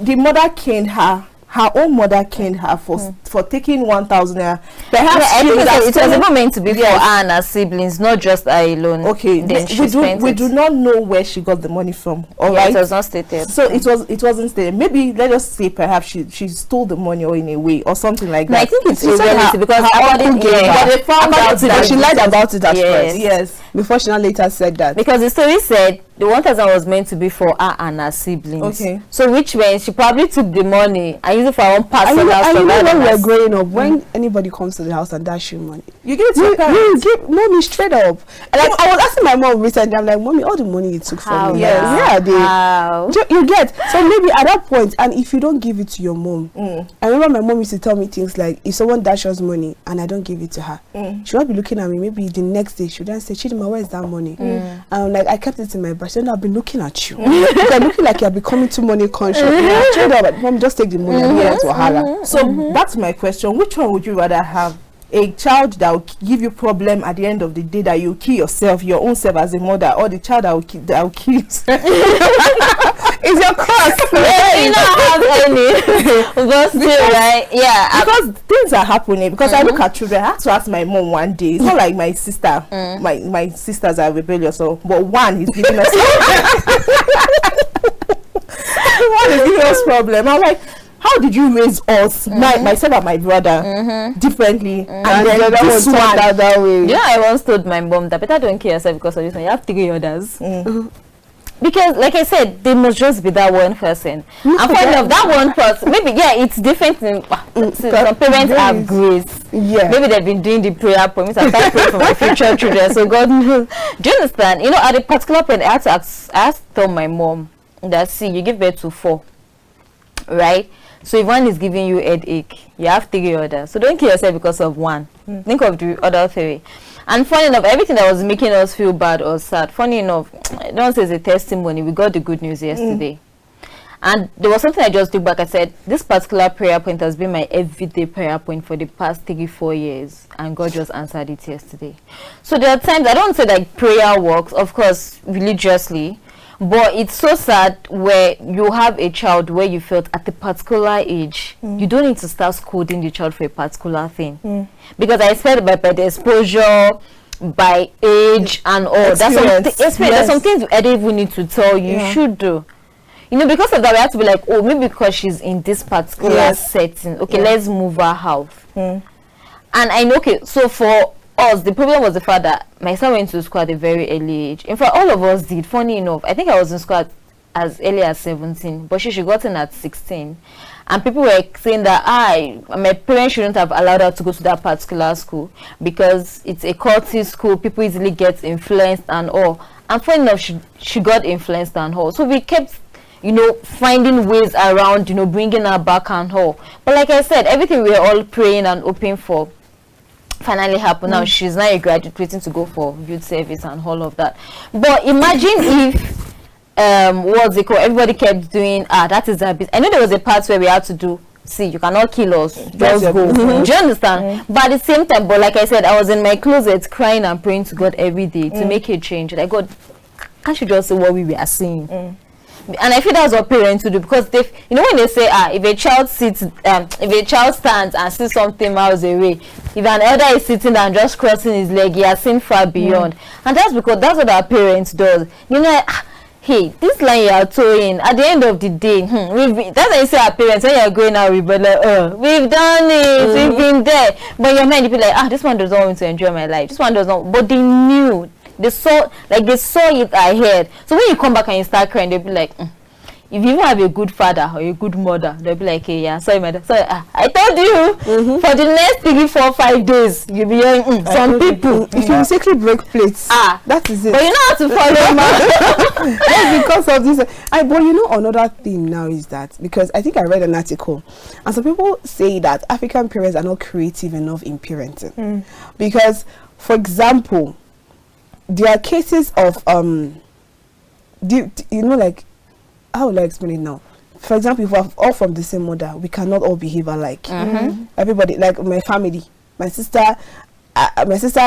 The mother caned her own mother caned her for taking 1,000 naira. Perhaps it was even meant to be for her and her siblings, not just her alone. Okay, we do not know where she got the money from. All right, it was not stated. So it wasn't stated. Maybe let us say perhaps she stole the money, or in a way, or something like that. I think it's irrelevant because they found out that she lied about it at first. Yes, before she now later said that, because the story said the 1,000 was meant to be for her and her siblings. Okay. So which means she probably took the money and used it for her own personal stuff. I know when we're growing up, when anybody comes to the house and dash you money, you give it to your parents. You give mommy straight up. Like I was asking my mom recently, I'm like, mommy, all the money you took from me. Yes. You get. So maybe at that point, and if you don't give it to your mom, I remember my mom used to tell me things like, if someone dashes money and I don't give it to her, she will be looking at me. Maybe the next day she would then say, Chidinma, where is that money? And I'm like, I kept it in my bag. Then I've been looking at you. You're looking like you're becoming too money conscious. Mom, just take the money and give it to her. So that's my question. Which one would you rather have? A child that will give you problem at the end of the day, that you kill yourself, your own self as a mother, or the child that will kill yourself? It's your cross. You don't have any. But still, right? Yeah. Because things are happening. Because I look at children. I had to ask my mom one day. It's not like my sister. My sisters are rebellious, but one is giving us one is giving us problem. I'm like, how did you raise us, myself and my brother, differently, and then this one that way? You know, I once told my mom that better don't kill yourself because of this one. You have 3 others. Because, like I said, there must just be that one person. And funny enough, that one person, maybe, it's different. Some parents have grace. Yeah. Maybe they've been doing the prayer promise. I start praying for my future children, so God knows. Do you understand? You know, at a particular point, I had to tell my mom that, see, you give birth to 4, right? So if one is giving you headache, you have 3 others. So don't kill yourself because of one. Think of the other 3. And funny enough, everything that was making us feel bad or sad, funny enough, I don't say it's a testimony. We got the good news yesterday. And there was something I just took back. I said, this particular prayer point has been my everyday prayer point for the past 3-4 years. And God just answered it yesterday. So there are times, I don't say like prayer works, of course, religiously. But it's so sad where you have a child where you felt at a particular age, you don't need to start scolding the child for a particular thing. Because I said by the exposure, by age and all. There's some things I don't even need to tell you. You should do. You know, because of that, we have to be like, oh, maybe because she's in this particular setting. Okay, let's move her out. And I know, okay, so for us, the problem was the fact that my son went to school at a very early age. In fact, all of us did. Funny enough, I think I was in school as early as 17, but she got in at 16. And people were saying that my parents shouldn't have allowed her to go to that particular school because it's a culty school, people easily get influenced and all. And funny enough, she got influenced and all. So we kept, you know, finding ways around, you know, bringing her back and all. But like I said, everything we were all praying and hoping for finally happened. Now she's now graduating to go for youth service and all of that. But imagine if what's it called, everybody kept doing that is a bit. I know there was a part where we had to do, see, you cannot kill us, just go. Do you understand? But at the same time, but like I said, I was in my closet crying and praying to God every day to make a change. Like, God, can't you just say what we were seeing? And I feel that's what parents do, because they, you know, when they say if a child sits if a child stands and sees something miles away, if an elder is sitting and just crossing his leg, he has seen far beyond. And that's because that's what our parents do. You know, hey, this line you are towing, at the end of the day, that's why you say our parents, when you're going out, we've done it, we've been there. But your mind, you be like, this one doesn't want to enjoy my life, this one does not. But they knew, they saw it ahead. So when you come back and you start crying, they'll be like, if you even have a good father or a good mother, they'll be like, hey, yeah, sorry, madam, sorry, I told you, for the next 3, 4, 5 days, you'll be hearing some people. If you mistakenly break plates, that is it. But you know how to follow. That's because of this. But you know, another thing now is that, because I think I read an article, and some people say that African parents are not creative enough in parenting. Because, for example, there are cases of you know, like, how will I explain it now? For example, if we're all from the same mother, we cannot all behave alike. Everybody, like my family, my sister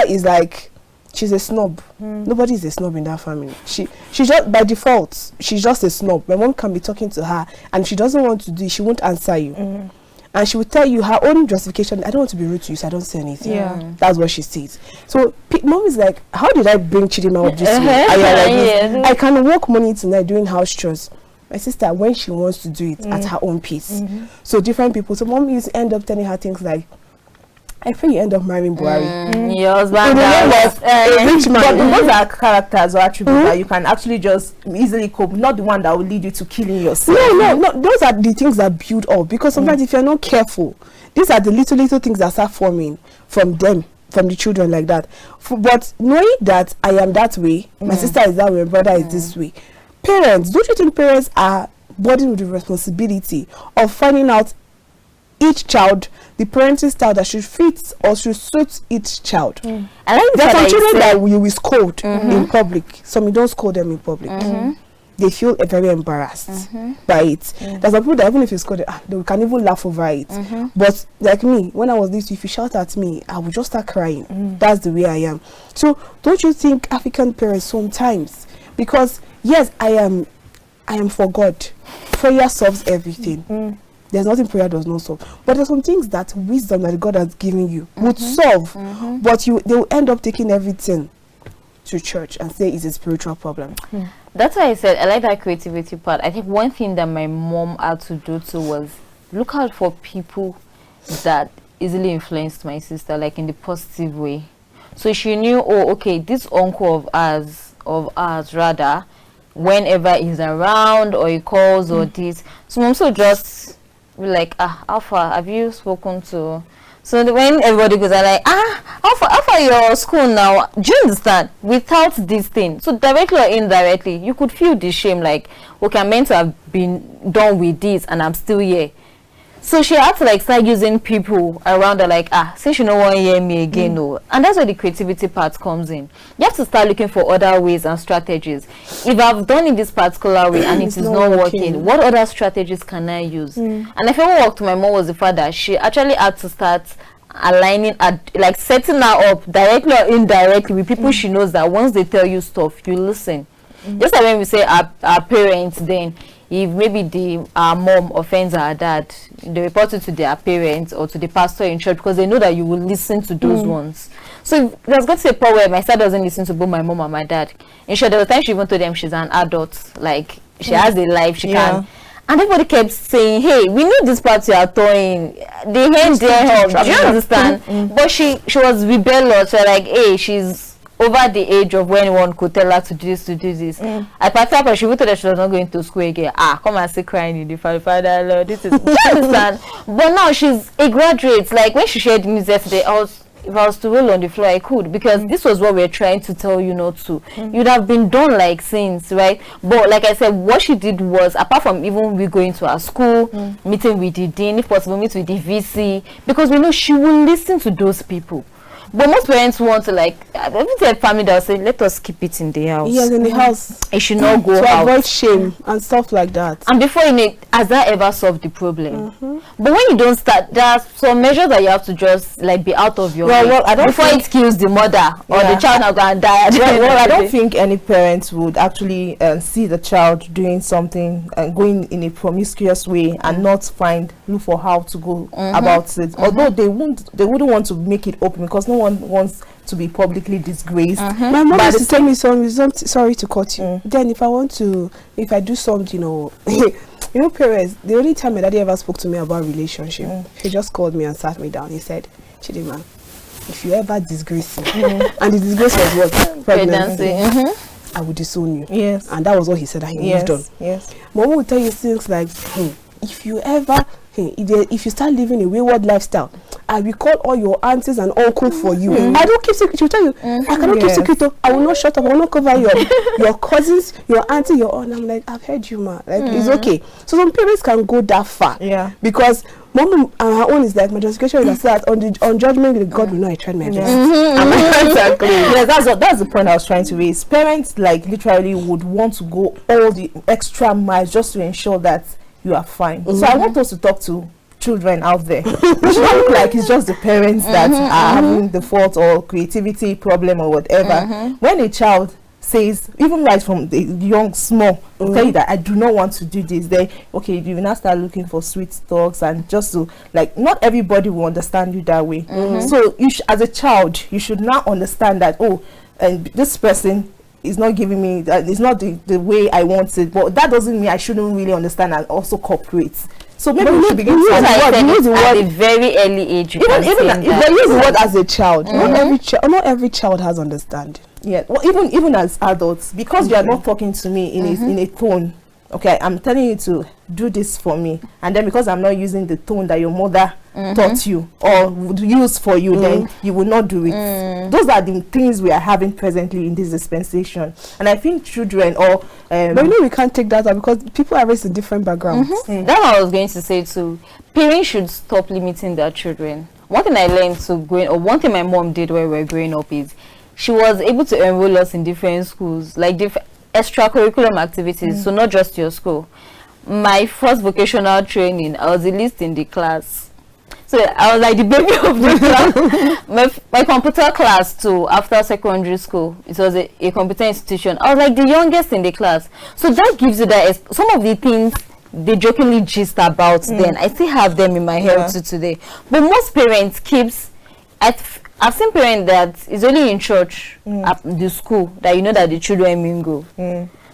is like, she's a snob. Nobody is a snob in that family. She just, by default, she's just a snob. My mom can be talking to her, and if she doesn't want to do it, she won't answer you. And she will tell you her own justification. I don't want to be rude to you, so I don't say anything. That's what she says. So mom is like, how did I bring Chidinma up this way? Like I can work morning to night doing house chores. My sister, when she wants to do it at her own pace. So different people. So mom used to end up telling her things like, I think you end up marrying Buhari. Your husband was a rich man. But those are characters or attributes that you can actually just easily cope, not the one that will lead you to killing yourself. No. Those are the things that build up. Because sometimes if you're not careful, these are the little things that start forming from them, from the children like that. But knowing that I am that way, my sister is that way, my brother is this way. Parents, don't you think parents are burdened with the responsibility of finding out each child the parenting style that should fit or should suit each child? I like there are some children that you will scold in public. Some you don't scold them in public. They feel very embarrassed by it. There's some people that even if you scold them, they can even laugh over it. But like me, when I was this, if you shout at me, I would just start crying. That's the way I am. So don't you think African parents sometimes, because yes, I am for God. Prayer solves everything. There's nothing prayer does not solve. But there's some things that wisdom that God has given you would solve. But they will end up taking everything to church and say it's a spiritual problem. That's why I said I like that creativity part. I think one thing that my mom had to do too was look out for people that easily influenced my sister, like in the positive way. So she knew, oh, okay, this uncle of ours rather, whenever he's around or he calls or this. So mom so just be like, how far have you spoken to? So when everybody goes, I'm like, how far your school now? Do you understand? Without this thing, so directly or indirectly, you could feel the shame, like, okay, I'm meant to have been done with this and I'm still here. So she had to like start using people around her, like, since you don't want to hear me again, no. And that's where the creativity part comes in. You have to start looking for other ways and strategies. If I've done it this particular way and it is not working, what other strategies can I use? And if I worked, my mom was the fact that she actually had to start aligning, like setting her up directly or indirectly with people she knows that once they tell you stuff, you listen. Just like when we say our parents, then if maybe our mom offends our dad, they report it to their parents or to the pastor in church because they know that you will listen to those ones. So there's got to a point where my sister doesn't listen to both my mom and my dad. In short, there was time she even told them she's an adult, like she has a life, she can. And everybody kept saying, hey, we need this part you are throwing. They hate their help. Do you understand? But she was rebellious. So like, hey, she's over the age of when one could tell her to do this, to do this. I packed up and she told her she was not going to school again. Come and sit crying in the father, Lord, this is, do you understand? But now she's a graduate. Like when she shared the news yesterday, if I was to roll on the floor, I could, because this was what we're trying to tell you not to. You'd have been done like since, right? But like I said, what she did was, apart from even we going to our school, meeting with the dean, if possible, meet with the VC, because we know she will listen to those people. But most parents want to, like, every family that will say, let us keep it in the house. Yes, in the house. It should not go to out. avoid shame and stuff like that. And before you know it, has that ever solved the problem? But when you don't start, there are some measures that you have to just, like, be out of your way. Well, I don't before it kills the mother or the child now going to die. Well, I don't think any parents would actually see the child doing something and going in a promiscuous way and not look for how to go about it. Although they wouldn't want to make it open because no one wants to be publicly disgraced. My mom used to tell me something, sorry to cut you. Then if I do something, you know, parents, the only time my daddy ever spoke to me about relationship, he just called me and sat me down. He said, Chidinma, if you ever disgrace me, and the disgrace was what? Pregnancy. I would disown you. Yes. And that was what he said, and he moved on. Yes. Mom will tell you things like, if you ever, if you start living a wayward lifestyle, I will call all your aunties and uncles for you. I don't keep secret. She'll tell you, I cannot keep secret. I will not shut up. I will not cover your cousins, your auntie, your aunt. I'm like, I've heard you, ma. Like, it's okay. So some parents can go that far. Yeah. Because mom and her own is like, my justification is that on judgment, God will know I tried my best. And my hands are clean. Yes, that's the point I was trying to raise. Parents, like, literally would want to go all the extra miles just to ensure that you are fine. So I want us to talk to children out there. It should not look like it's just the parents that are having the fault or creativity problem or whatever. When a child says, even right from the young, small, tell you that I do not want to do this, then okay, you will now start looking for sweet talks and just to, like, not everybody will understand you that way. So you as a child, you should now understand that, and this person is not giving me that, it's not the way I want it, but that doesn't mean I shouldn't really understand and also cooperate. So maybe we should begin to use the word at a very early age. Even if they use the word as a child, not every child has understanding. Yeah, well, even as adults, because you are not talking to me in a tone. Okay, I'm telling you to do this for me, and then because I'm not using the tone that your mother taught you or would use for you, then you will not do it. Those are the things we are having presently in this dispensation, and I think children or but you know we can't take that out because people are raised in different backgrounds. That's what I was going to say too. Parents should stop limiting their children. One thing I learned one thing my mom did when we were growing up is she was able to enroll us in different schools, like different extracurriculum activities, so not just your school. My first vocational training, I was the least in the class, so I was like the baby of the class. My computer class too, after secondary school, it was a computer institution, I was like the youngest in the class. So that gives you that some of the things they jokingly gist about then, I still have them in my head to today. But most parents I've seen parents that is only in church at the school that you know that the children mingle.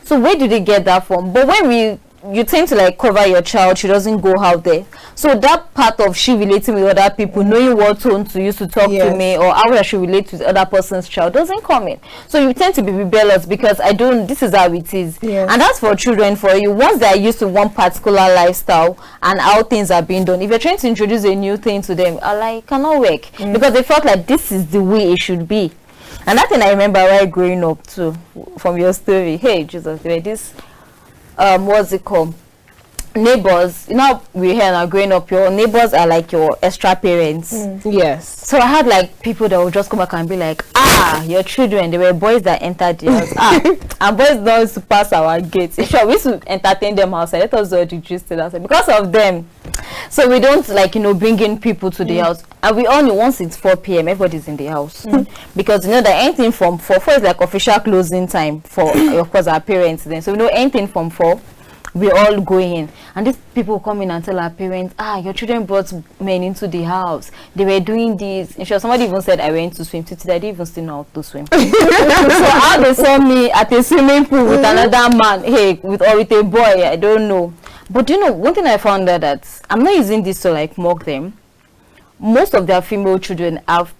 So where do they get that from? But when you tend to like cover your child, she doesn't go out there. So that part of she relating with other people, knowing what tone to use to talk to me or how I should relate with other person's child doesn't come in. So you tend to be rebellious because this is how it is. And that's for children. For you, once they are used to one particular lifestyle and how things are being done, if you're trying to introduce a new thing to them, it cannot work because they felt like this is the way it should be. And that thing I remember while growing up too, from your story. Hey Jesus, this what's it called? Neighbors. You know, we're here now growing up, your neighbors are like your extra parents. Yes. So I had like people that would just come back and be like, your children, they were boys that entered the house. And boys don't used to pass our gates. Sure, we used to entertain them outside. Let us do the gist outside. Because of them, So we don't like, you know, bring in people to the house. And we all know once it's 4 p.m. everybody's in the house. Because you know that anything from 4 is like official closing time for of course our parents then. So we know anything from 4 we all go in, and these people come in and tell our parents, your children brought men into the house, they were doing this. And sure, somebody even said I went to swim. Today I didn't even still know how to swim. So how they saw me at a swimming pool with another man, with a boy, I don't know. But you know, one thing I found out that I'm not using this to like mock them. Most of their female children have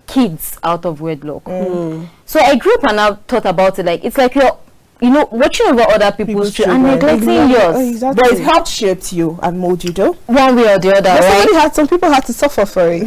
kids out of wedlock. So I grew up and I thought about it like it's like you're, you know, watching over other people's children and neglecting yours. Exactly. But it helped shape you and mold you, though. One way or the other, right? Some people had to suffer for it.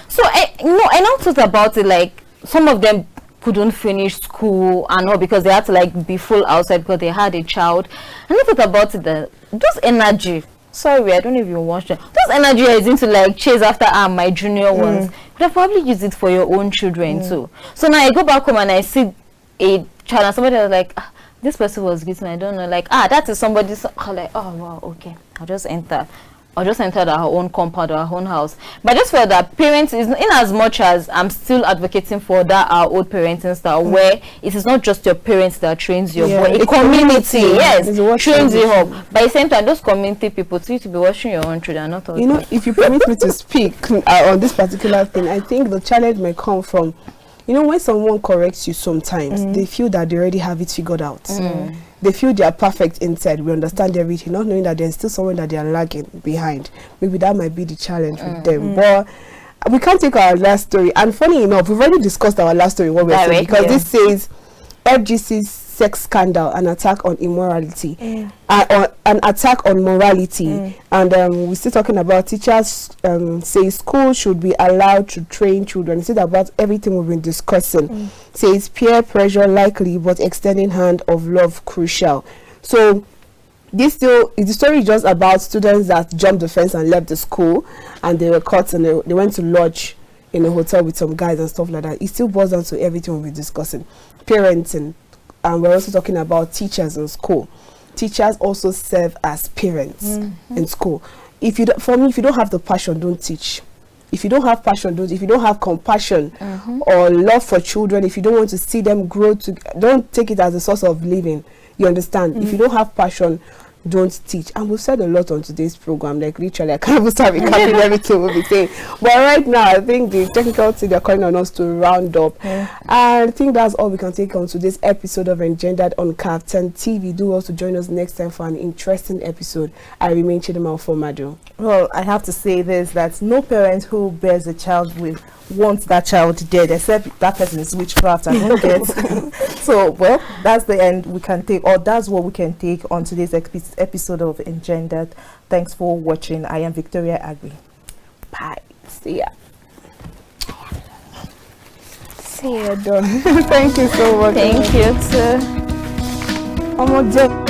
So I now thought about it like some of them couldn't finish school and all because they had to like be full outside because they had a child. And I thought about it that those energy. Sorry, I don't even watch them. Those energy is into like chase after my junior ones. But I probably use it for your own children too. So now I go back home and I see a child and somebody was like, this person was beaten, I don't know, like that is somebody. I'm like, oh wow, okay, I'll just enter our own compound or our own house. But I just felt that parents is in as much as I'm still advocating for that our old parenting style where it is not just your parents that trains you, but a community, trains you up. By the same time, those community people need to be watching your own children, not all. You know, if you permit me to speak on this particular thing, I think the challenge may come from, you know, when someone corrects you sometimes, they feel that they already have it figured out. They feel they are perfect inside. We understand everything, not knowing that there's still someone that they are lagging behind. Maybe that might be the challenge with them. But we can't take our last story. And funny enough, we've already discussed our last story, what we're saying, because this says FGC's sex scandal, an attack on immorality, an attack on morality. And we're still talking about teachers say schools should be allowed to train children. It's about everything we've been discussing. Says peer pressure likely, but extending hand of love crucial. So this the story is just about students that jumped the fence and left the school, and they were caught and they went to lodge in a hotel with some guys and stuff like that. It still boils down to everything we've been discussing. Parenting. And we're also talking about teachers in school. Teachers also serve as parents in school. If you don't have the passion, don't teach. If you don't have passion, don't. If you don't have compassion or love for children, if you don't want to see them grow, don't take it as a source of living. You understand? If you don't have passion, don't teach. And we've said a lot on today's program, like literally I can't even start recapping everything we'll be saying. But right now I think the technical team, they're calling on us to round up. And I think that's all we can take on today's episode of Engendered on KAFTAN TV. Do also join us next time for an interesting episode. I remain Chidinma Ufomadu. Well, I have to say this, that no parent who bears a child will want that child dead, except that person is witchcraft and won't get. So, well, that's the end we can take, or that's what we can take on today's episode of Engendered. Thanks for watching. I am Victoria Agbi. Bye. See ya. See ya, done. Thank you so much. Thank you too.